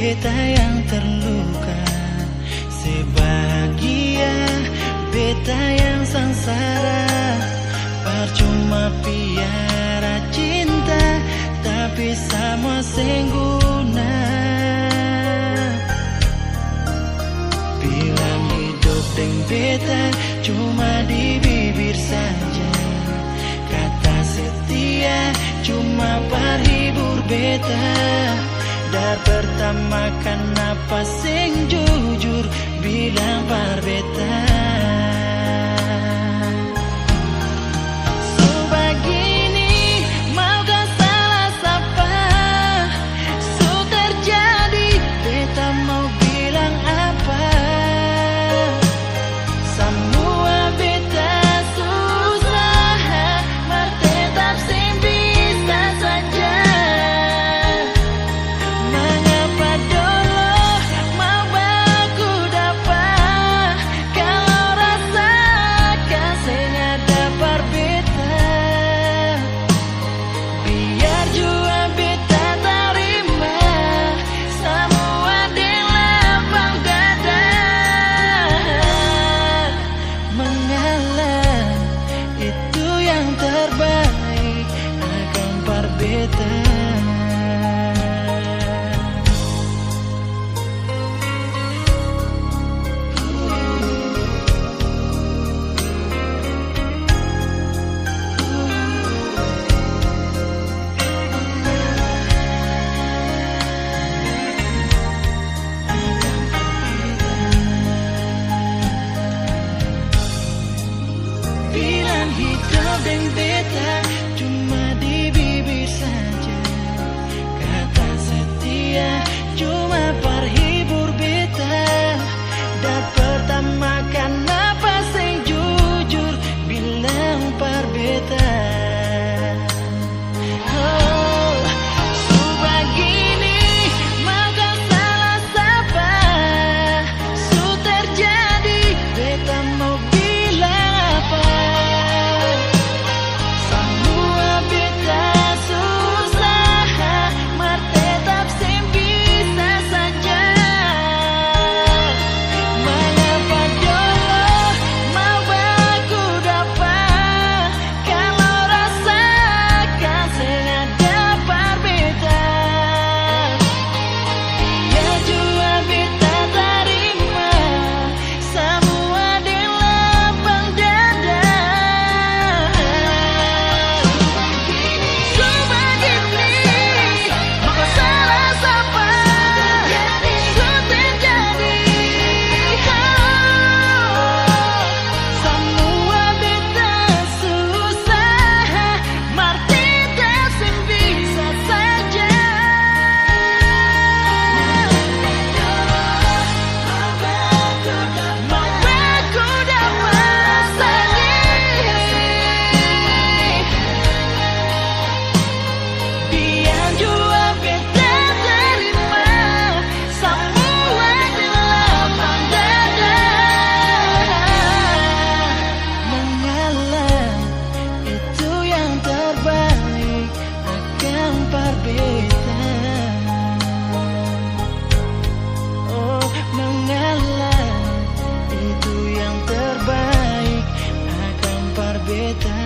beta yang terluka, sebahagia beta yang sengsara. Percuma piara cinta, tapi sama seng guna. Bilang hidup deng beta cuma di bibir saja, kata setia cuma parhibur beta. Dar pertama kenapa sing jujur bilang par beta. So begini maukah salah sapa, so terjadi beta mau bilang apa. Semua beta susah, mar tetap sing bisa saja. Terbaik akan par beta. Bilang hidup dan beta cuma di bibir saja, kata setia cuma parhibur beta. Dan pertama kenapa sing jujur bilang par beta. Oh, so begini maka salah sapa, so terjadi beta mau bilang apa. Oh, mengalah itu yang terbaik akan par beta.